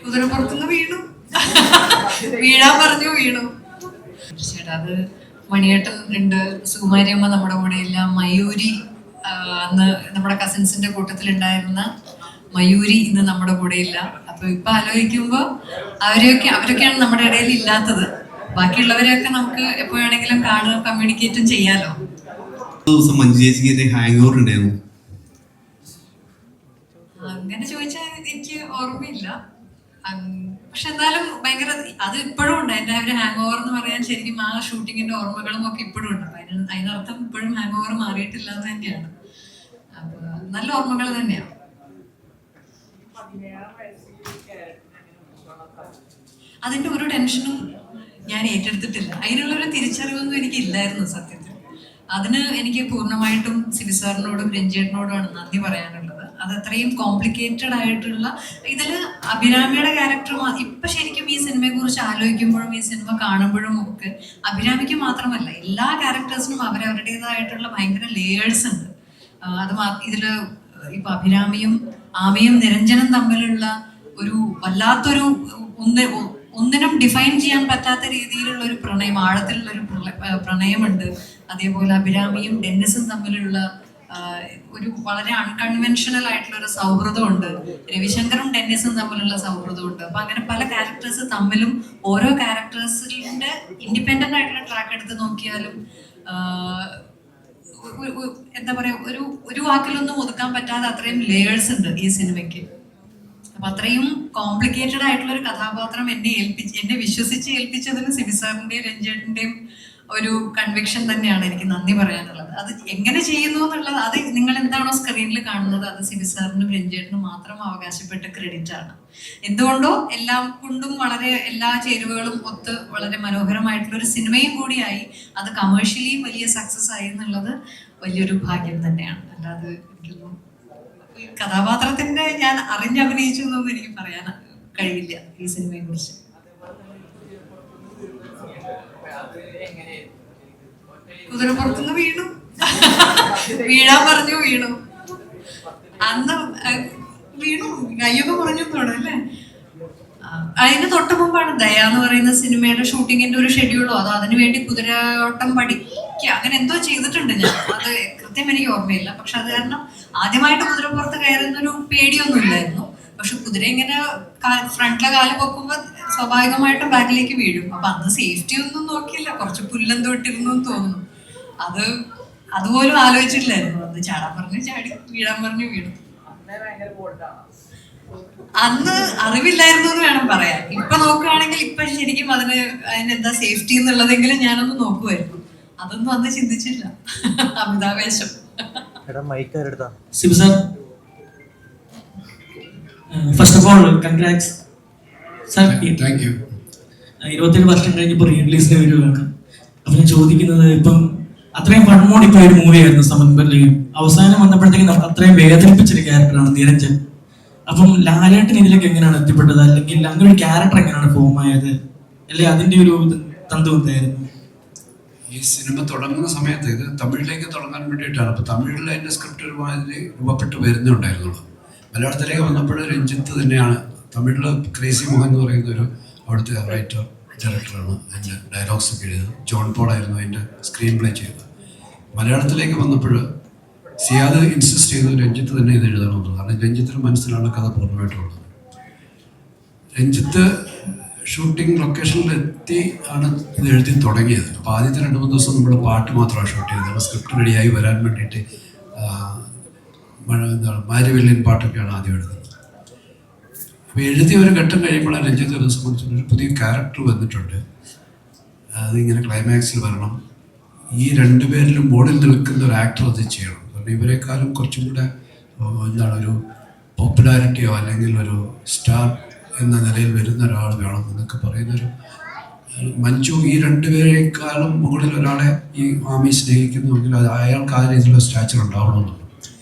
കുതിരപ്പുറത്തുനിന്ന് വീണു. വീഴാൻ പറഞ്ഞു, വീണു. തീർച്ചയായിട്ടും അത് മണിയേട്ടൻ ഉണ്ട്, സുകുമാരിയമ്മ നമ്മുടെ കൂടെ ഇല്ല, മയൂരി അന്ന് നമ്മുടെ കസിൻസിന്റെ കൂട്ടത്തിലുണ്ടായിരുന്ന മയൂരി ഇന്ന് നമ്മുടെ കൂടെ ഇല്ല. അപ്പൊ ഇപ്പൊ ആലോചിക്കുമ്പോ അവരൊക്കെയാണ് നമ്മുടെ ഇടയിൽ ഇല്ലാത്തത്. ബാക്കിയുള്ളവരെയൊക്കെ നമുക്ക് എപ്പോ വേണമെങ്കിലും കാണുക, കമ്മ്യൂണിക്കേറ്റും ചെയ്യാലോ. ദിവസം മഞ്ജു ചേച്ചിക്ക് ഹാങ് ഓവർ ഉണ്ടായിരുന്നു. അങ്ങനെ ചോദിച്ചാൽ എനിക്ക് ഓർമ്മയില്ല. പക്ഷെ എന്തായാലും ഭയങ്കര അത് ഇപ്പോഴും ഉണ്ട്. എൻ്റെ ഒരു ഹാങ് ഓവർ എന്ന് പറയാൻ ശരിക്കും ആ ഷൂട്ടിങ്ങിന്റെ ഓർമ്മകളും ഒക്കെ ഇപ്പോഴും ഉണ്ട്. അതിനർത്ഥം ഇപ്പോഴും ഹാങ് ഓവർ മാറിയിട്ടില്ല എന്ന് തന്നെയാണ്. അപ്പൊ നല്ല ഓർമ്മകൾ തന്നെയാണ്. അതിന്റെ ഒരു ടെൻഷനും ഞാൻ ഏറ്റെടുത്തിട്ടില്ല. അതിനുള്ളൊരു തിരിച്ചറിവൊന്നും എനിക്ക് ഇല്ലായിരുന്നു സത്യത്തിൽ. അതിന് എനിക്ക് പൂർണ്ണമായിട്ടും സിബി സാറിനോടും രഞ്ജേട്ടനോടുമാണ് നന്ദി പറയാനുള്ളത്. അത് അത്രയും കോംപ്ലിക്കേറ്റഡ് ആയിട്ടുള്ള ഇതില് അഭിരാമിയുടെ ക്യാരക്ടർ ഇപ്പൊ ശരിക്കും ഈ സിനിമയെ കുറിച്ച് ആലോചിക്കുമ്പോഴും ഈ സിനിമ കാണുമ്പോഴും ഒക്കെ അഭിരാമിക്ക് മാത്രമല്ല എല്ലാ ക്യാരക്ടേഴ്സിനും അവരവരുടേതായിട്ടുള്ള ഭയങ്കര ലേയേഴ്സ് ഉണ്ട്. അത് ഇതില് ഇപ്പൊ അഭിരാമിയും ആമയും നിരഞ്ജനും തമ്മിലുള്ള ഒരു വല്ലാത്തൊരു ഒന്നിനും ഡിഫൈൻ ചെയ്യാൻ പറ്റാത്ത രീതിയിലുള്ള ഒരു പ്രണയം, ആഴത്തിലുള്ള ഒരു പ്രണയമുണ്ട്. അതേപോലെ അഭിരാമിയും ഡെന്നിസും തമ്മിലുള്ള ഒരു വളരെ അൺകൺവെൻഷണൽ ആയിട്ടുള്ള ഒരു സൗഹൃദമുണ്ട്. രവിശങ്കറും ഡെന്നിസും തമ്മിലുള്ള സൗഹൃദമുണ്ട്. അപ്പൊ അങ്ങനെ പല ക്യാരക്ടേഴ്സ് തമ്മിലും ഓരോ ക്യാരക്ടേഴ്സിന്റെ ഇൻഡിപെൻഡന്റ് ആയിട്ടുള്ള ട്രാക്ക് എടുത്ത് നോക്കിയാലും എന്താ പറയാ, ഒരു വാക്കിലൊന്നും ഒതുക്കാൻ പറ്റാതെ അത്രയും ലേയേഴ്സ് ഉണ്ട് ഈ സിനിമയ്ക്ക്. അപ്പൊ അത്രയും കോംപ്ലിക്കേറ്റഡ് ആയിട്ടുള്ള ഒരു കഥാപാത്രം എന്നെ വിശ്വസിച്ച് ഏൽപ്പിച്ചതിന് സിബി സാറിന്റെയും രഞ്ജേട്ടന്റെയും ഒരു കൺവിക്ഷൻ തന്നെയാണ് എനിക്ക് നന്ദി പറയാനുള്ളത്. അത് എങ്ങനെ ചെയ്യുന്നു എന്നുള്ളത്, അത് നിങ്ങൾ എന്താണോ സ്ക്രീനിൽ കാണുന്നത് അത് സിബി സാറിനും രഞ്ജേട്ടനും മാത്രം അവകാശപ്പെട്ട ക്രെഡിറ്റ് ആണ്. എന്തുകൊണ്ടോ എല്ലാം കൊണ്ടും വളരെ എല്ലാ ചേരുവകളും ഒത്ത് വളരെ മനോഹരമായിട്ടുള്ള ഒരു സിനിമയും കൂടിയായി അത് കമേഴ്ഷ്യലി വലിയ സക്സസ് ആയി എന്നുള്ളത് വലിയൊരു ഭാഗ്യം തന്നെയാണ്. അല്ലാതെ എനിക്കൊന്നും കഥാപാത്രത്തിന്റെ ഞാൻ അറിഞ്ഞഭിനയിച്ചു എന്നൊന്നും എനിക്ക് പറയാൻ കഴിയില്ല ഈ സിനിമയെ കുറിച്ച്. കുതിരപ്പുറത്തുനിന്ന് വീണു. വീഴാൻ പറഞ്ഞു, വീണു. അന്ന് വീണു, കയ്യൊക്കെ പറഞ്ഞു തോന്നല്ലേ. അതിന് തൊട്ട് മുമ്പാണ് ദയ എന്ന് പറയുന്ന സിനിമയുടെ ഷൂട്ടിങ്ങിന്റെ ഒരു ഷെഡ്യൂളോ അതോ അതിനു വേണ്ടി കുതിരയോട്ടം പഠിക്കുക അങ്ങനെ എന്തോ ചെയ്തിട്ടുണ്ട് ഞാൻ. അത് കൃത്യം എനിക്ക് ഓർമ്മയില്ല. പക്ഷെ അത് കാരണം ആദ്യമായിട്ട് കുതിരപ്പുറത്ത് കയറുന്നൊരു പേടിയൊന്നും ഇല്ലായിരുന്നു. പക്ഷെ കുതിര ഇങ്ങനെ ഫ്രണ്ടിലെ കാല് പൊക്കുമ്പോ സ്വാഭാവികമായിട്ടും ബാക്കിലേക്ക് വീഴും. അപ്പൊ അന്ന് സേഫ്റ്റി ഒന്നും നോക്കിയില്ല, കുറച്ച് പുല്ലെന്തോ ഇട്ടിരുന്നു തോന്നുന്നു. അതുപോലും ആലോചിച്ചിട്ടില്ലായിരുന്നു. അന്ന് ചാടാൻ പറഞ്ഞു ചാടി, വീഴാൻ പറഞ്ഞു വീണു. അന്ന് അറിവില്ലായിരുന്നു എന്ന് വേണം പറയാൻ. ഇപ്പൊ നോക്കുകയാണെങ്കിൽ ഇപ്പൊ ശരിക്കും അതിനെന്താ സേഫ്റ്റി എന്നുള്ളതെങ്കിലും ഞാനൊന്ന് നോക്കുമായിരുന്നു. അതൊന്നും അന്ന് ചിന്തിച്ചില്ല. അമിതാവേശം. Sibi sir, first of all congrats sir. 27 വർഷം കഴിഞ്ഞപ്പോൾ റീ റിലീസിന്റെ ഒരു കേൾക്കാം. അപ്പൊ ഞാൻ ചോദിക്കുന്നത്, ഇപ്പം അത്രയും ഫൺമോഡ് ഇപ്പൊ ഒരു മൂവിയായിരുന്നു സമൻപല്ലിയും, അവസാനം വന്നപ്പോഴത്തേക്കും നമുക്ക് അത്രയും വേദനിപ്പിച്ചൊരു ക്യാരക്ടറാണ് നിരഞ്ജൻ. അപ്പം ലാലേട്ടൻ ഇതിലേക്ക് എങ്ങനെയാണ് എത്തിപ്പെട്ടത്, അല്ലെങ്കിൽ അങ്ങനെ ഒരു ക്യാരക്ടർ എങ്ങനെയാണ് ഫോം ആയത്, അല്ലെങ്കിൽ അതിന്റെ ഒരു തന്തു എന്തായിരുന്നു? ഈ സിനിമ തുടങ്ങുന്ന സമയത്ത് ഇത് തമിഴിലേക്ക് തുടങ്ങാൻ വേണ്ടിയിട്ടാണ്. അപ്പോൾ തമിഴിൽ അതിൻ്റെ സ്ക്രിപ്റ്റ് ഒരുമാതിരി രൂപപ്പെട്ട് വരുന്നുണ്ടായിരുന്നുള്ളൂ. മലയാളത്തിലേക്ക് വന്നപ്പോൾ രഞ്ജിത്ത് തന്നെയാണ്. തമിഴിൽ ക്രേസി മോഹൻ എന്ന് പറയുന്ന ഒരു അവിടുത്തെ റൈറ്റർ ഡയറക്ടറാണ് അതിൻ്റെ ഡയലോഗ്സ് ഒക്കെ എഴുതുന്നത്. ജോൺ പോൾ ആയിരുന്നു അതിൻ്റെ സ്ക്രീൻ പ്ലേ ചെയ്തത്. മലയാളത്തിലേക്ക് വന്നപ്പോൾ സിയാദ് ഇൻസിസ്റ്റ് ചെയ്തു രഞ്ജിത്ത് തന്നെ ഇത് എഴുതണമെന്ന്. കാരണം രഞ്ജിത്തിന് മനസ്സിലാണ് കഥ പൂർണ്ണമായിട്ടുള്ളത്. രഞ്ജിത്ത് ഷൂട്ടിംഗ് ലൊക്കേഷനിലെത്തി ആണ് ഇത് എഴുതി തുടങ്ങിയത്. അപ്പോൾ ആദ്യത്തെ 2-3 ദിവസം നമ്മൾ പാട്ട് മാത്രമാണ് ഷൂട്ട് ചെയ്തത്. സ്ക്രിപ്റ്റ് റെഡിയായി വരാൻ വേണ്ടിയിട്ട് മാരിവെല്ലിൻ പാട്ടൊക്കെയാണ് ആദ്യം എഴുതുന്നത്. അപ്പോൾ എഴുതി ഒരു ഘട്ടം കഴിയുമ്പോഴാണ് രഞ്ജിത്ത് ഒരു സംബന്ധിച്ച് ഒരു പുതിയ ക്യാരക്ടർ വന്നിട്ടുണ്ട്, അതിങ്ങനെ ക്ലൈമാക്സിൽ വരണം, ഈ 2 പേരിലും മോഡിൽ നിൽക്കുന്ന ഒരു ആക്ടർ അത് ചെയ്യണം. കാരണം ഇവരെക്കാളും കുറച്ചും കൂടെ ഒരു പോപ്പുലാരിറ്റിയോ അല്ലെങ്കിൽ ഒരു സ്റ്റാർ എന്ന നിലയിൽ വരുന്ന ഒരാൾ വേണം എന്നൊക്കെ പറയുന്നൊരു മഞ്ജു. ഈ 2 പേരെക്കാളും മുകളിൽ ഒരാളെ ഈ ആമി സ്നേഹിക്കുന്നുവെങ്കിൽ അത് അയാൾക്ക് ആ രീതിയിലുള്ള സ്റ്റാച്ചർ ഉണ്ടാവണമെന്നുണ്ട്.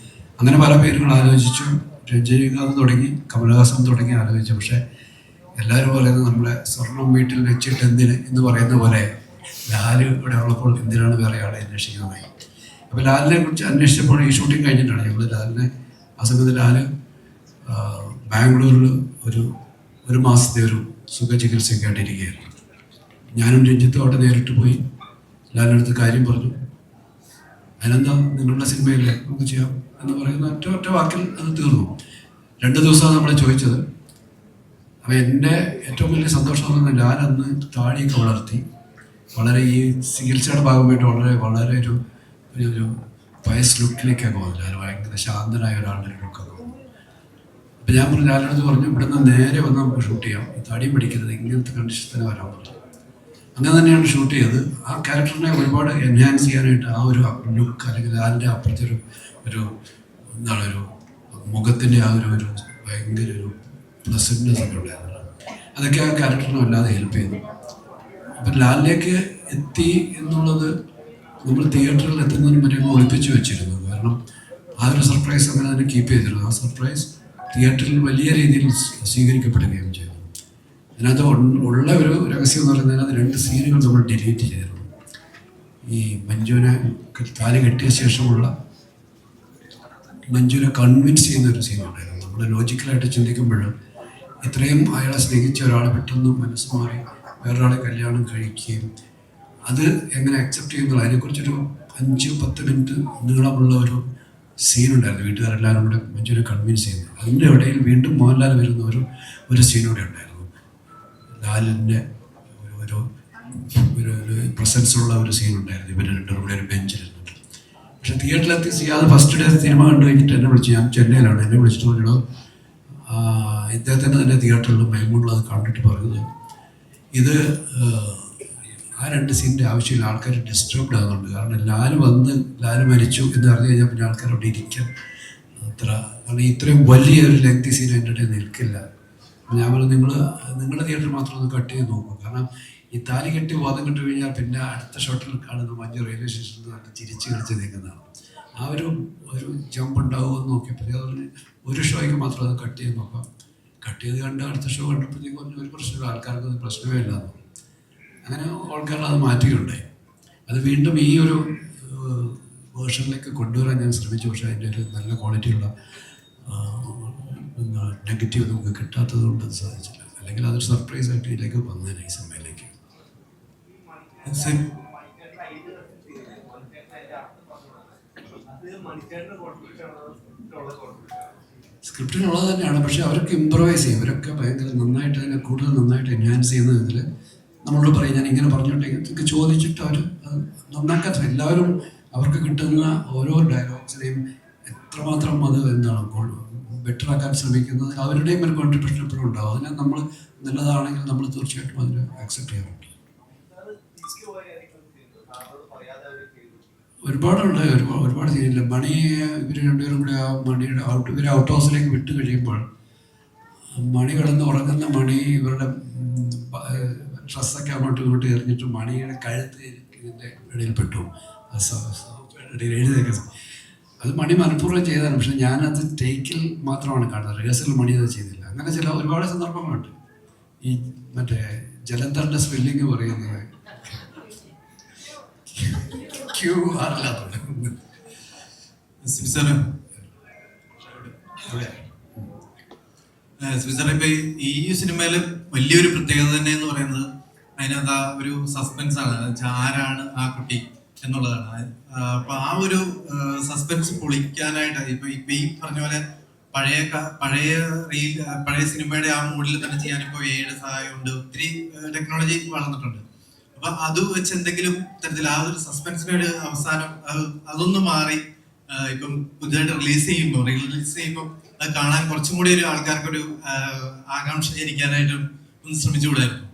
അങ്ങനെ പല പേരുകൾ ആലോചിച്ചു. രജനീകാന്ത് തുടങ്ങി, കമലഹാസൻ തുടങ്ങി ആലോചിച്ചു. പക്ഷേ എല്ലാവരും പറയുന്നത് നമ്മളെ സ്വർണം വീട്ടിൽ വെച്ചിട്ട് എന്തിന് എന്ന് പറയുന്ന പോലെ ലാല് ഇവിടെ ഉള്ളപ്പോൾ എന്തിനാണ് വേറെ ആളെ അന്വേഷിക്കുന്നത്. അപ്പോൾ ലാലിനെ കുറിച്ച് അന്വേഷിച്ചപ്പോൾ ഈ ഷൂട്ടിങ് കഴിഞ്ഞിട്ടാണ് ഞങ്ങൾ ലാലിനെ ആ സമയത്ത് ലാല് ബാംഗ്ലൂരിൽ ഒരു 1 മാസത്തെ ഒരു സുഖചികിത്സയൊക്കെ ആയിട്ടിരിക്കുകയായിരുന്നു. ഞാനും രഞ്ജിത്തും അവിടെ നേരിട്ട് പോയി ലാലിനടുത്ത് കാര്യം പറഞ്ഞു. അതിനെന്താ, നിങ്ങളുടെ സിനിമയില്ലേ, നമുക്ക് ചെയ്യാം എന്ന് പറയുന്ന ഒറ്റ വാക്കിൽ അത് തീർന്നു. 2 ദിവസമാണ് നമ്മളെ ചോദിച്ചത്. അപ്പോൾ എൻ്റെ ഏറ്റവും വലിയ സന്തോഷം എന്ന് പറഞ്ഞാൽ ലാൽ അന്ന് താടിയൊക്കെ വളർത്തി വളരെ ഈ ചികിത്സയുടെ ഭാഗമായിട്ട് വളരെ ഒരു വയസ്സ് ലുക്കിലേക്കൊക്കെ പോകുന്നു. ലാൽ ഭയങ്കര ശാന്തനായ ഒരാളുടെ ലുക്കൊക്കെ പോകുന്നു. അപ്പം ഞാൻ പറഞ്ഞു, ലാലിനടുത്ത് പറഞ്ഞു, ഇവിടുന്ന് നേരെ വന്ന് നമുക്ക് ഷൂട്ട് ചെയ്യാം, ഈ തടിയും പിടിക്കരുത്, ഇങ്ങനത്തെ കണ്ടീഷൻ തന്നെ വരാൻ പറഞ്ഞു. അങ്ങനെ തന്നെയാണ് ഷൂട്ട് ചെയ്തത്. ആ ക്യാരക്ടറിനെ ഒരുപാട് എൻഹാൻസ് ചെയ്യാനായിട്ട് ആ ഒരു ലുക്ക്, അല്ലെങ്കിൽ ലാലിൻ്റെ അപ്പുറത്തെ ഒരു എന്താണ് ഒരു മുഖത്തിൻ്റെ ആ ഒരു ഭയങ്കര ഒരു പ്ലസൻറ്റ്നെസ് ഒക്കെ ഉണ്ടായിരുന്നു. അതൊക്കെ ആ ക്യാരക്ടറിനെ വല്ലാതെ ഹെൽപ്പ് ചെയ്തു. അപ്പം ലാലിലേക്ക് എത്തി എന്നുള്ളത് നമ്മൾ തിയേറ്ററിൽ എത്തുന്നതിന് മുന്നേ ഒളിപ്പിച്ച് വെച്ചിരുന്നു. കാരണം ആ ഒരു സർപ്രൈസ് അങ്ങനെ തന്നെ കീപ്പ് ചെയ്തിരുന്നു. ആ സർപ്രൈസ് തിയേറ്ററിൽ വലിയ രീതിയിൽ സ്വീകരിക്കപ്പെടുകയും ചെയ്തു. അതിനകത്ത് ഉള്ള ഒരു രഹസ്യം എന്ന് പറയുന്നത്, അതിനകത്ത് 2 സീനുകൾ നമ്മൾ ഡിലീറ്റ് ചെയ്തിരുന്നു. ഈ മഞ്ജുവിനെ താലി കെട്ടിയ ശേഷമുള്ള മഞ്ജുവിനെ കൺവിൻസ് ചെയ്യുന്ന ഒരു സീനുണ്ടായിരുന്നു. നമ്മൾ ലോജിക്കലായിട്ട് ചിന്തിക്കുമ്പോൾ ഇത്രയും അയാളെ സ്നേഹിച്ച ഒരാൾ പെട്ടെന്ന് മനസ്സ് മാറി വേറൊരാളെ കല്യാണം കഴിക്കുകയും അത് എങ്ങനെ അക്സെപ്റ്റ് ചെയ്യുന്നത്, അതിനെക്കുറിച്ചൊരു 5-10 മിനിറ്റ് നീളമുള്ള ഒരു സീനുണ്ടായിരുന്നു. വീട്ടുകാരെല്ലാവരും കൂടെ മഞ്ജുവിനെ കൺവിൻസ് ചെയ്യുന്നത്. അതിൻ്റെ ഇടയിൽ വീണ്ടും മോഹൻലാൽ വരുന്ന ഒരു സീനൂടെ ഉണ്ടായിരുന്നു. ലാലിൻ്റെ ഒരു പ്രസൻസ് ഉള്ള ഒരു സീനുണ്ടായിരുന്നു. ഇവർ 2 കൂടെ ഒരു ബെഞ്ചിലിരുന്നിട്ട്. പക്ഷെ തിയേറ്ററിലെത്തി അത് ഫസ്റ്റ് ഡേ സിനിമ കണ്ടു കഴിഞ്ഞിട്ട് എന്നെ വിളിച്ചു. ഞാൻ ചെന്നൈയിലാണ്. എന്നെ വിളിച്ചിട്ട് പറഞ്ഞോ, ഇദ്ദേഹത്തിൻ്റെ തന്നെ തിയേറ്ററിൽ മൈമൂണിൽ അത് കണ്ടിട്ട് പറഞ്ഞത്, ഇത് ആ 2 സീനിൻ്റെ ആവശ്യമില്ല, ആൾക്കാർ ഡിസ്റ്റർബ്ഡ് ആകുന്നുണ്ട്. കാരണം ലാല് മരിച്ചു എന്ന് അറിഞ്ഞു കഴിഞ്ഞാൽ പിന്നെ ആൾക്കാർ അവിടെ ഇരിക്കാൻ കാരണം ഇത്രയും വലിയൊരു ലെങ്തി സീൻ എൻ്റെ ഇടയിൽ നിൽക്കില്ല. ഞാൻ പറഞ്ഞു, നിങ്ങളുടെ തിയേറ്ററിൽ മാത്രം ഒന്ന് കട്ട് ചെയ്ത് നോക്കും. കാരണം ഈ താലി കെട്ടി വാദം കെട്ടി കഴിഞ്ഞാൽ പിന്നെ അടുത്ത ഷോട്ടിൽ കാണുന്ന മഞ്ഞ റെയിൽവേ സ്റ്റേഷനിൽ നല്ല ചിരിച്ച് കളിച്ച് നിൽക്കുന്നതാണ്. ആ ഒരു ജമ്പ് ഉണ്ടാവുമെന്ന് നോക്കിയപ്പോൾ അതുപോലെ ഒരു ഷോയ്ക്ക് മാത്രം അത് കട്ട് ചെയ്ത് നോക്കാം. കട്ട് ചെയ്ത് കണ്ട് അടുത്ത ഷോ കണ്ടപ്പോഴത്തേക്കും ഒരു പ്രശ്നമില്ല, ആൾക്കാർക്ക് അത് പ്രശ്നമേ ഇല്ലാന്ന്. അങ്ങനെ ആൾക്കാരുടെ അത് മാറ്റുകയുണ്ടായി. അത് വീണ്ടും ഈ ഒരു വേർഷനിലേക്ക് കൊണ്ടുവരാൻ ഞാൻ ശ്രമിച്ചു. പക്ഷേ അതിൻ്റെ ഒരു നല്ല ക്വാളിറ്റിയുള്ള നെഗറ്റീവ് നമുക്ക് കിട്ടാത്തത് കൊണ്ട് അത് സാധിച്ചില്ല. അല്ലെങ്കിൽ അതൊരു സർപ്രൈസ് ആയിട്ട് ഇതിലേക്ക് വന്നേനെ ഈ സിനിമയിലേക്ക്. സ്ക്രിപ്റ്റിനുള്ളത് തന്നെയാണ്, പക്ഷെ അവർക്ക് ഇമ്പ്രവൈസ് ചെയ്യും. ഇവരൊക്കെ ഭയങ്കര നന്നായിട്ട് തന്നെ കൂടുതൽ നന്നായിട്ട് എൻഹാൻസ് ചെയ്യുന്ന ഇതിൽ നമ്മളോട് പറയും, ഞാൻ ഇങ്ങനെ പറഞ്ഞോട്ടെങ്കിൽ ഇതൊക്കെ ചോദിച്ചിട്ട് അവർ നന്നാക്കാൻ എല്ലാവരും അവർക്ക് കിട്ടുന്ന ഓരോ ഡയലോഗ്സിനെയും എത്രമാത്രം അത് എന്താണ് ബെറ്ററാക്കാൻ ശ്രമിക്കുന്നത്, അവരുടെയും ഒരു കോൺട്രിബ്യൂഷൻ എപ്പോഴും ഉണ്ടാവും. അതിനെ നമ്മൾ നല്ലതാണെങ്കിൽ നമ്മൾ തീർച്ചയായിട്ടും അതിന് ആക്സെപ്റ്റ് ചെയ്യാറുണ്ട്. ഒരുപാടുണ്ട്, ഒരുപാട് ചെയ്യില്ല. മണി ഇവർ 2 പേരും കൂടി ആ മണിയുടെ ഇവർ ഔട്ട് ഹൗസിലേക്ക് വിട്ട് കഴിയുമ്പോൾ മണി കിടന്ന് ഉറങ്ങുന്ന മണി ഇവരുടെ ഡ്രസ്സൊക്കെ അങ്ങോട്ടും ഇങ്ങോട്ടും എറിഞ്ഞിട്ട് മണിയുടെ കഴുത്ത് ഇതിൻ്റെ ഇടയിൽ പെട്ടു. എഴുതിയൊക്കെ അത് മണി മനഃപൂർവ്വം ചെയ്തതാണ്. പക്ഷെ ഞാനത് ടേക്കിൽ മാത്രമാണ് കാണുന്നത്, റിഹേഴ്സൽ മണി അത് ചെയ്തില്ല. അങ്ങനെ ചില ഒരുപാട് സന്ദർഭങ്ങളുണ്ട്. ഈ മറ്റേ ജലന്ധറിൻ്റെ സ്പെല്ലിങ് പറയുന്നത് ഇപ്പൊ ഈ സിനിമയില് വലിയൊരു പ്രത്യേകത തന്നെ എന്ന് പറയുന്നത് അതിനകത്ത് ഒരു സസ്പെൻസ് ആണ്. ആരാണ് ആ കുട്ടി എന്നുള്ളതാണ്. അപ്പൊ ആ ഒരു സസ്പെൻസ് പൊളിക്കാനായിട്ട് ഇപ്പൊ ഈ പറഞ്ഞ പോലെ പഴയ സിനിമയുടെ ആ മൂഡിൽ തന്നെ ചെയ്യാൻ ഇപ്പൊ AI സഹായമുണ്ട്, ഒത്തിരി ടെക്നോളജി വളർന്നിട്ടുണ്ട്. അപ്പൊ അത് വെച്ച് എന്തെങ്കിലും തരത്തിൽ ആ ഒരു സസ്പെൻസിന്റെ ഒരു അവസാനം അതൊന്ന് മാറി ഇപ്പം പുതിയതായിട്ട് റിലീസ് ചെയ്യുമ്പോൾ അത് കാണാൻ കുറച്ചും കൂടി ഒരു ആൾക്കാർക്കൊരു ആകാംക്ഷ ജനിക്കാനായിട്ട് ഒന്ന് ശ്രമിച്ചുകൂടായിരുന്നു.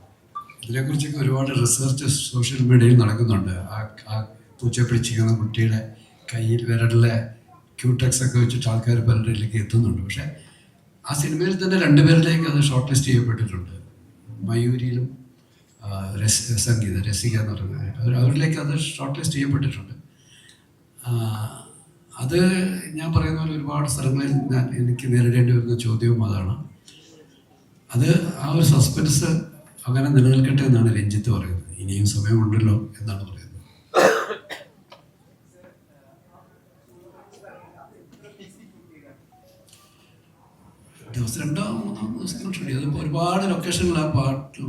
ഇതിനെക്കുറിച്ചൊക്കെ ഒരുപാട് റിസർച്ച് സോഷ്യൽ മീഡിയയിൽ നടക്കുന്നുണ്ട്. ആ പൂച്ച പിടിച്ചിരിക്കുന്ന കുട്ടിയുടെ കയ്യിൽ വിരലിലെ ക്യൂടെക്സ് ഒക്കെ വെച്ചിട്ട് ആൾക്കാർ പലരിലേക്ക് എത്തുന്നുണ്ട്. പക്ഷേ ആ സിനിമയിൽ തന്നെ 2 പേരിലേക്ക് അത് ഷോർട്ട് ലിസ്റ്റ് ചെയ്യപ്പെട്ടിട്ടുണ്ട്. മയൂരിയിലും രസിക എന്ന് പറയുന്നത് അവരിലേക്ക് അത് ഷോർട്ട് ലിസ്റ്റ് ചെയ്യപ്പെട്ടിട്ടുണ്ട്. അത് ഞാൻ പറയുന്ന പോലെ ഒരുപാട് സ്ഥലങ്ങളിൽ എനിക്ക് നേരിടേണ്ടി വരുന്ന ചോദ്യവും അതാണ്. അത് ആ ഒരു സസ്പെൻസ് അങ്ങനെ നിലനിൽക്കട്ടെ എന്നാണ് രഞ്ജിത്ത് പറയുന്നത്. ഇനിയും സമയമുണ്ടല്ലോ എന്നാണ് പറയുന്നത്. ദിവസം 2-3 ദിവസങ്ങൾ ഷൂട്ട് ചെയ്തു. ഒരുപാട് ലൊക്കേഷനിൽ ആ പാട്ട്,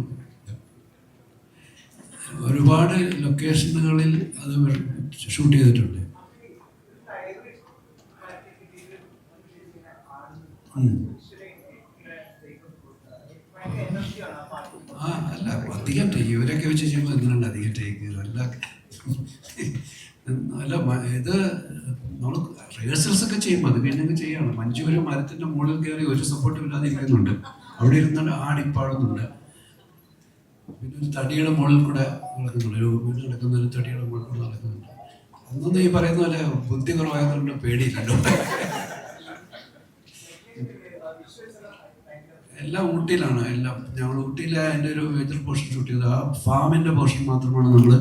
ഒരുപാട് ലൊക്കേഷനുകളിൽ അത് ഷൂട്ട് ചെയ്തിട്ടുണ്ട്. അല്ല അധികം ടേക്ക് ഇവരൊക്കെ വെച്ച് ചെയ്യുമ്പോൾ എന്തിനാണ് അധികം ടേക്ക്? അല്ല ഇത് നമ്മൾ റിഹേഴ്സൽസ് ഒക്കെ ചെയ്യുമ്പോൾ അത് കഴിഞ്ഞൊക്കെ ചെയ്യണം. മഞ്ജു ഒരു മരത്തിൻ്റെ മുകളിൽ കയറി ഒരു സപ്പോർട്ടും ഇല്ലാതെ ഇരിക്കുന്നുണ്ട്, അവിടെ ഇരുന്നിട്ട് ആടിപ്പാടുന്നുണ്ട്. പിന്നെ ഒരു തടിയുടെ മുകളിൽ കൂടെ നടക്കുന്നുണ്ട്, ഒരു വീട്ടിൽ നടക്കുന്ന ഒരു തടിയുടെ മുകളിൽ കൂടെ നടക്കുന്നുണ്ട്. അന്നൊന്നും ഈ പറയുന്ന പോലെ ബുദ്ധി കുറവായതുകൊണ്ട് പേടിയില്ലല്ലോ. എല്ലാം ഊട്ടിയിലാണ്, എല്ലാം ഞങ്ങൾ ഊട്ടിയിലെ അതിൻ്റെ ഒരു മേജർ പോർഷൻ ഷൂട്ട് ചെയ്തത്. ആ ഫാമിൻ്റെ പോർഷൻ മാത്രമാണ് നമ്മൾ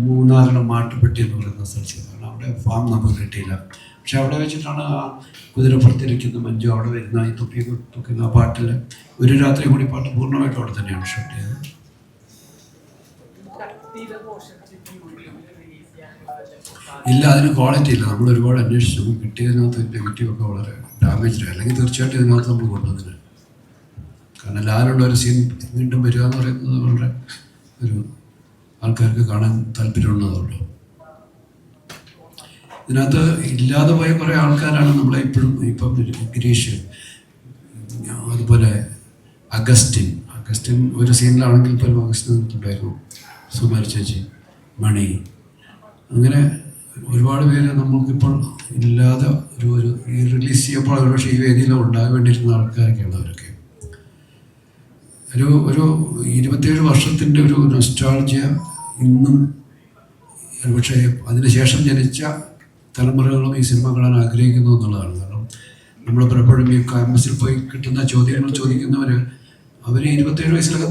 മൂന്നാറിലെ മാട്ടുപ്പെട്ടി എന്ന് പറയുന്ന സ്ഥലത്ത് ചെയ്തത്. കാരണം അവിടെ ഫാം നമുക്ക് കിട്ടിയില്ല. പക്ഷെ അവിടെ വെച്ചിട്ടാണ് ആ കുതിരപ്പുറത്തിരിക്കുന്ന മഞ്ജു അവിടെ വരുന്ന ഈ തുക്കുന്ന ആ പാട്ടിൽ ഒരു രാത്രി കൂടി പാട്ട് പൂർണ്ണമായിട്ടും അവിടെ തന്നെയാണ് ഷൂട്ട് ചെയ്തത്. ഇല്ല, അതിന് ക്വാളിറ്റി ഇല്ല. നമ്മൾ ഒരുപാട് അന്വേഷിച്ചു, കിട്ടിയതിനകത്ത് നെഗറ്റീവ് ഒക്കെ വളരെ ഡാമേജ്ഡ്. അല്ലെങ്കിൽ തീർച്ചയായിട്ടും ഇതിനകത്ത് നമ്മൾ കൊണ്ടുവന്നില്ല. കാരണം ലാലുള്ള ഒരു സീൻ വീണ്ടും വരിക എന്ന് പറയുന്നത് വളരെ ഒരു ആൾക്കാർക്ക് കാണാൻ താല്പര്യമുള്ളതുള്ളൂ. ഇതിനകത്ത് ഇല്ലാതെ പോയ കുറേ ആൾക്കാരാണ് നമ്മളെ ഇപ്പം ഗിരീഷ്, അതുപോലെ അഗസ്റ്റിൻ ഒരു സീനിലാണെങ്കിൽ പോലും അഗസ്റ്റിൻ ഉണ്ടായിരുന്നു, സുമാർ ചേച്ചി, മണി, അങ്ങനെ ഒരുപാട് പേര് നമുക്കിപ്പോൾ ഇല്ലാതെ ഒരു ഈ റിലീസ് ചെയ്യുമ്പോൾ ഒരുപക്ഷെ ഈ വേദിയിൽ ഉണ്ടാകാൻ വേണ്ടിയിരുന്ന ആൾക്കാരൊക്കെയാണ് അവരൊക്കെ. ഒരു 27 വർഷത്തിൻ്റെ ഒരു നൊസ്റ്റാൾജിയ ഇന്നും പക്ഷേ അതിനുശേഷം ജനിച്ച തലമുറകളും ഈ സിനിമ കാണാൻ ആഗ്രഹിക്കുന്നു എന്നുള്ളതാണ്. കാരണം നമ്മൾ പലപ്പോഴും ഈ ക്യാമ്പസിൽ പോയി കിട്ടുന്ന ചോദ്യങ്ങൾ ചോദിക്കുന്നവർ അവർ 27 വയസ്സിലൊക്കെ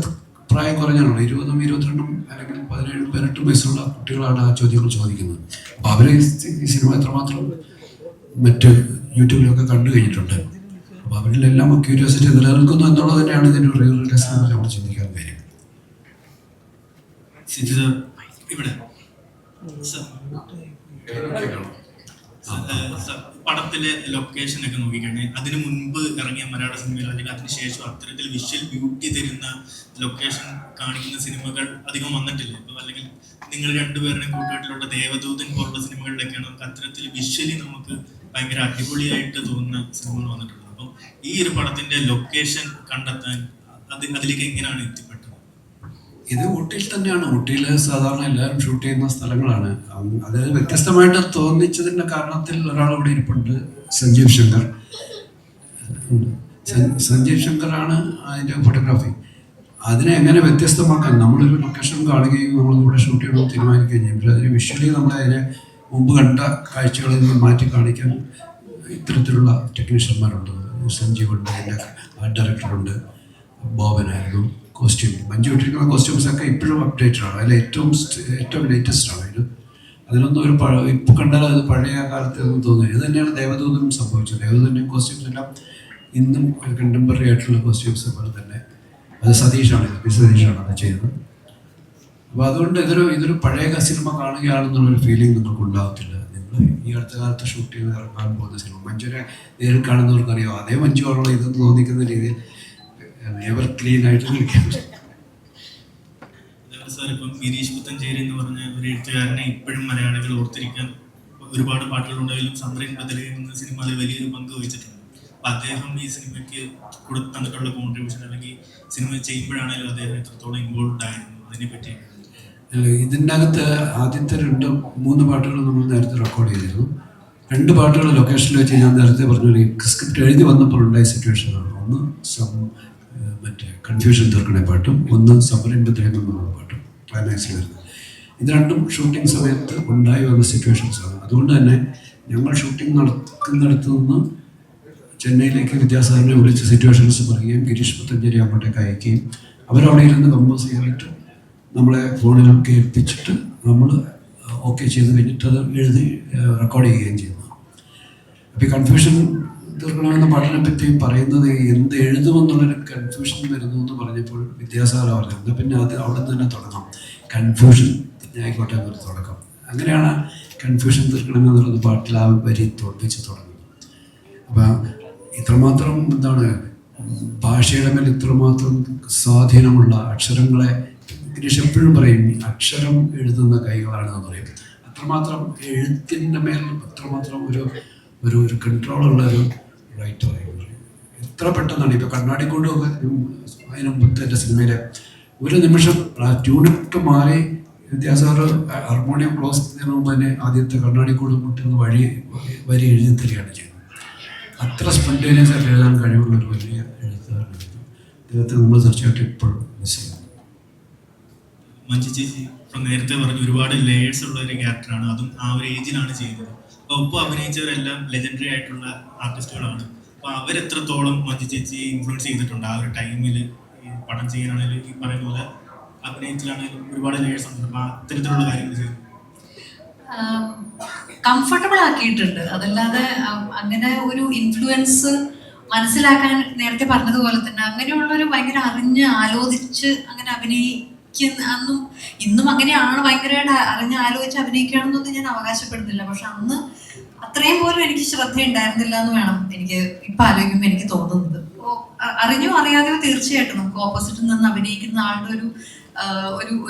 പ്രായം കുറഞ്ഞാണോ, 20ഉം 22ഉം അല്ലെങ്കിൽ 17ഉം 18ഉം വയസ്സുള്ള കുട്ടികളാണ് ആ ചോദ്യങ്ങൾ ചോദിക്കുന്നത്. അപ്പോൾ അവർ ഈ സിനിമ എത്രമാത്രം മറ്റ് യൂട്യൂബിലൊക്കെ കണ്ടു കഴിഞ്ഞിട്ടുണ്ട്. അപ്പോൾ അവരിലെല്ലാം ക്യൂരിയോസിറ്റി നിലനിൽക്കുന്നു എന്നുള്ളത് തന്നെയാണ് ഇതിൻ്റെ ഒരു റിയൽ ടെസ്റ്റ് നമ്മൾ ചിന്തിക്കാൻ കാര്യം. ഇവിടെ പടത്തിലെ ലൊക്കേഷൻ ഒക്കെ നോക്കിക്കഴിഞ്ഞാൽ അതിന് മുൻപ് ഇറങ്ങിയ മലയാള സിനിമകൾ അല്ലെങ്കിൽ അതിനുശേഷം അത്തരത്തിൽ വിഷ്വൽ ബ്യൂട്ടി തരുന്ന ലൊക്കേഷൻ കാണിക്കുന്ന സിനിമകൾ അധികം വന്നിട്ടില്ല. ഇപ്പൊ അല്ലെങ്കിൽ നിങ്ങൾ രണ്ടുപേരുടെയും കൂട്ടുകെട്ടിലുള്ള ദേവദൂതൻ പോലുള്ള സിനിമകളിലൊക്കെയാണ് നമുക്ക് അത്തരത്തിൽ വിഷ്വലി നമുക്ക് ഭയങ്കര അടിപൊളിയായിട്ട് തോന്നുന്ന സിനിമകൾ വന്നിട്ടുള്ളത്. അപ്പം ഈ ഒരു പടത്തിന്റെ ലൊക്കേഷൻ കണ്ടെത്താൻ അതിലേക്ക് എങ്ങനെയാണ് എത്തിപ്പെട്ടത്? ഇത് ഊട്ടിയിൽ തന്നെയാണ്. ഊട്ടിയിൽ സാധാരണ എല്ലാവരും ഷൂട്ട് ചെയ്യുന്ന സ്ഥലങ്ങളാണ്. അതായത് വ്യത്യസ്തമായിട്ട് തോന്നിച്ചതിൻ്റെ കാരണത്തിൽ ഒരാൾ ഇവിടെ ഇരിപ്പുണ്ട്, സഞ്ജീവ് ശങ്കർ. സഞ്ജീവ് ശങ്കറാണ് അതിൻ്റെ ഫോട്ടോഗ്രാഫി. അതിനെ എങ്ങനെ വ്യത്യസ്തമാക്കാൻ നമ്മളൊരു ലൊക്കേഷൻ കാണുകയും നമ്മളിവിടെ ഷൂട്ട് ചെയ്യണമെന്ന് തീരുമാനിക്കുകയും ചെയ്യും. പക്ഷേ അതിന് വിഷ്വലി നമ്മളതിനെ മുമ്പ് കണ്ട കാഴ്ചകളിൽ നിന്ന് മാറ്റി കാണിക്കാൻ ഇത്തരത്തിലുള്ള ടെക്നീഷ്യന്മാരുണ്ട്. സഞ്ജീവ് ഉണ്ട്, അതിൻ്റെ ആർട്ട് ഡയറക്ടറുണ്ട്, ബോബനായിരുന്നു. കോസ്റ്റ്യൂം മഞ്ജു ഇട്ടിരിക്കുന്ന കോസ്റ്റ്യൂംസൊക്കെ ഇപ്പോഴും അപ്ഡേറ്റഡ് ആണ്. അതിൽ ഏറ്റവും ലേറ്റസ്റ്റ് ആണ്. അതിനൊന്നും ഒരു ഇപ്പോൾ കണ്ടാൽ അത് പഴയ കാലത്ത് ഒന്നും തോന്നുന്നില്ല. ഇത് തന്നെയാണ് ദേവദൂതനും സംഭവിച്ചത്. ദേവദൂതൻ്റെ കോസ്റ്റ്യൂംസ് എല്ലാം ഇന്നും ഒരു കണ്ടംപററി ആയിട്ടുള്ള കോസ്റ്റ്യൂംസ് പോലെ തന്നെ. അത് സതീഷാണ് അത് ചെയ്തത്. അപ്പോൾ അതുകൊണ്ട് ഇതൊരു പഴയ സിനിമ കാണുകയാണെന്നുള്ളൊരു ഫീലിംഗ് നിങ്ങൾക്ക് ഉണ്ടാകത്തില്ല. നിങ്ങൾ ഈ അടുത്ത കാലത്ത് ഷൂട്ട് ചെയ്ത് ഇറക്കാൻ പോകുന്ന സിനിമ മഞ്ജുവിനെ നേരിൽ കാണുന്നവർക്കറിയാം. അതേ മഞ്ജു ആണല്ലോ ഇതെന്ന് തോന്നിക്കുന്ന രീതിയിൽ എവർ ക്ലീൻ ആയിട്ട് കളിക്കാൻ. സാർ, ഇപ്പം ഗിരീഷ് പുത്തഞ്ചേരി എന്ന് പറഞ്ഞ ഒരു എഴുത്തുകാരനെ ഇപ്പോഴും മലയാളികൾ ഓർത്തിരിക്കാൻ ഒരുപാട് പാട്ടുകളുണ്ടെങ്കിലും സന്ദ്രൻ ബദലേ എന്ന സിനിമ അതിൽ വലിയൊരു പങ്ക് വഹിച്ചിട്ടുണ്ട്. അപ്പം അദ്ദേഹം ഈ സിനിമയ്ക്ക് തന്നിട്ടുള്ള കോൺട്രിബ്യൂഷൻ അല്ലെങ്കിൽ സിനിമ ചെയ്യുമ്പോഴാണെങ്കിലും അദ്ദേഹം എത്രത്തോളം ഇൻവോൾവ് ആയിരുന്നു അതിനെ പറ്റി? ഇതിൻ്റെ അകത്ത് ആദ്യത്തെ 2-3 പാട്ടുകൾ നമ്മൾ നേരത്തെ റെക്കോർഡ് ചെയ്തിരുന്നു. 2 പാട്ടുകൾ ലൊക്കേഷനിൽ വെച്ച് ഞാൻ നേരത്തെ പറഞ്ഞ സ്ക്രിപ്റ്റ് എഴുതി വന്നപ്പോൾ ഉണ്ടായ സിറ്റുവേഷനാണ്. ഒന്ന് മറ്റേ കൺഫ്യൂഷൻ തീർക്കണ പാട്ടും ഒന്ന് സബറിൻ്റെ എന്നുള്ള പാട്ടും ക്ലൈമാക്സിൽ വരുന്നത്. ഇത് രണ്ടും ഷൂട്ടിംഗ് സമയത്ത് ഉണ്ടായി വന്ന സിറ്റുവേഷൻസാണ്. അതുകൊണ്ട് തന്നെ ഞങ്ങൾ ഷൂട്ടിംഗ് നടക്കുന്നിടത്ത് നിന്ന് ചെന്നൈയിലേക്ക് വിദ്യാസാഗറിനെ വിളിച്ച് സിറ്റുവേഷൻസ് പറയുകയും ഗിരീഷ് പുത്തഞ്ചേരി അങ്ങോട്ടേക്ക് അയക്കുകയും അവരവിടെ ഇരുന്ന് കമ്പോസ് ചെയ്തിട്ട് നമ്മളെ ഫോണിലൊക്കെ എത്തിച്ചിട്ട് നമ്മൾ ഓക്കെ ചെയ്ത് കഴിഞ്ഞിട്ട് അത് എഴുതി റെക്കോർഡ് ചെയ്യുകയും ചെയ്യുന്നു. അപ്പോൾ ഈ കൺഫ്യൂഷൻ തീർക്കണമെന്ന പാട്ടിനെ പറ്റി പറയുന്നത് എന്ത് എഴുതുമെന്നുള്ളൊരു കൺഫ്യൂഷൻ വരുന്നു എന്ന് പറഞ്ഞപ്പോൾ വിദ്യാസാഗർ പറഞ്ഞത് എന്നാൽ പിന്നെ അത് അവിടെ നിന്ന് തന്നെ തുടങ്ങാം, കൺഫ്യൂഷൻ ആയിക്കോട്ടെ എന്നൊരു തുടക്കം. അങ്ങനെയാണ് കൺഫ്യൂഷൻ തീർക്കണമെന്നുള്ളത് പാട്ടിൽ ആ വരി വെച്ച് തുടങ്ങുന്നത്. അപ്പം ഇത്രമാത്രം എന്താണ് ഭാഷയുടെ മേൽ ഇത്രമാത്രം സ്വാധീനമുള്ള അക്ഷരങ്ങളെ ഗിരീഷ് എപ്പോഴും പറയും അക്ഷരം എഴുതുന്ന കൈകളാണെന്ന് പറയും. അത്രമാത്രം എഴുത്തിൻ്റെ മേൽ അത്രമാത്രം ഒരു കൺട്രോളുള്ള ഒരു റൈറ്റർ. എത്ര പെട്ടെന്നാണ് ഇപ്പോൾ കണ്ണാടിക്കൂടുമൊക്കെ അതിന് മുത്തൻ്റെ സിനിമയിലെ ഒരു നിമിഷം ആ ട്യൂണിട്ട് മാറി വിദ്യാസാഗർ ഹാർമോണിയം ക്ലോസ് ചെയ്യുന്നതിന് മുമ്പ് തന്നെ ആദ്യത്തെ കണ്ണാടിക്കൂട് മുട്ടുന്ന വരി എഴുതി തരികയാണ് ചെയ്യുന്നത്. അത്ര സ്പോണ്ടേനിയസ് ആയിട്ട് എഴുതാൻ കഴിവുള്ള ഒരു വലിയ എഴുത്തുകാരനാണ് അദ്ദേഹത്തെ നമ്മൾ തീർച്ചയായിട്ടും ഇപ്പോഴും മിസ് ചെയ്യുന്നു. മഞ്ജു ചേച്ചി ഇപ്പം നേരത്തെ പറഞ്ഞ ഒരുപാട് ലേയേഴ്സ് ഉള്ള ഒരു ക്യാരക്ടറാണ്, അതും ആ ഒരു ഏജിലാണ് ചെയ്യുന്നത്. അപ്പോൾ ഇപ്പോൾ അഭിനയിച്ചവരെല്ലാം ലെജൻഡറി ആയിട്ടുള്ള ആർട്ടിസ്റ്റുകളാണ്. അപ്പോൾ അവരെത്രത്തോളം മഞ്ജു ചേച്ചി ഇൻഫ്ലുവൻസ് ചെയ്തിട്ടുണ്ട് ആ ഒരു ടൈമിൽ? ഈ പടം ചെയ്യാനാണെങ്കിലും ഈ പറയുന്ന പോലെ അഭിനയത്തിലാണെങ്കിലും ഒരുപാട് ലേയേഴ്സ് ഉണ്ട്. അപ്പോൾ അത്തരത്തിലുള്ള കാര്യങ്ങൾ ചെയ്യുന്നു. കംഫർട്ടബിൾ ആക്കിയിട്ടുണ്ട്. അതല്ലാതെ അങ്ങനെ ഒരു ഇൻഫ്ലുവൻസ് മനസ്സിലാക്കാൻ നേരത്തെ പറഞ്ഞതുപോലെ തന്നെ അങ്ങനെയുള്ളൊരു ഭയങ്കര അറിഞ്ഞ് ആലോചിച്ച് അങ്ങനെ അന്നും ഇന്നും അങ്ങനെയാണ്, ഭയങ്കരമായിട്ട് അറിഞ്ഞ് ആലോചിച്ച് അഭിനയിക്കുകയാണെന്നൊന്നും ഞാൻ അവകാശപ്പെടുന്നില്ല. പക്ഷെ അന്ന് അത്രയും പോലും എനിക്ക് ശ്രദ്ധയുണ്ടായിരുന്നില്ല എന്ന് വേണം എനിക്ക് ഇപ്പം ആലോചിക്കുമ്പോൾ എനിക്ക് തോന്നുന്നത്. അപ്പോൾ അറിഞ്ഞോ അറിയാതെയോ തീർച്ചയായിട്ടും നമുക്ക് ഓപ്പോസിറ്റിൽ നിന്ന് അഭിനയിക്കുന്ന ആളുടെ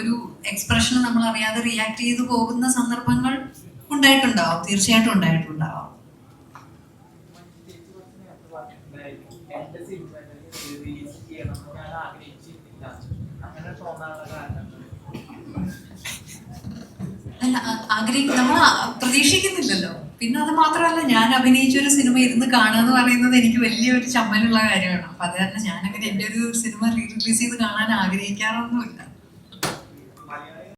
ഒരു എക്സ്പ്രഷൻ നമ്മൾ അറിയാതെ റിയാക്ട് ചെയ്തു പോകുന്ന സന്ദർഭങ്ങൾ ഉണ്ടായിട്ടുണ്ടാവും, തീർച്ചയായിട്ടും ഉണ്ടായിട്ടുണ്ടാവാം. അല്ല, നമ്മൾ പ്രതീക്ഷിക്കുന്നില്ലല്ലോ. പിന്നെ അത് മാത്രമല്ല, ഞാൻ അഭിനയിച്ചൊരു സിനിമ ഇരുന്ന് കാണുക എന്ന് പറയുന്നത് എനിക്ക് വലിയൊരു ചമ്മലുള്ള കാര്യമാണ്. അപ്പൊ അത് കാരണം ഞാനങ്ങനെ എൻ്റെ ഒരു സിനിമ റിലീസ് ചെയ്ത് കാണാൻ ആഗ്രഹിക്കാറൊന്നുമില്ല.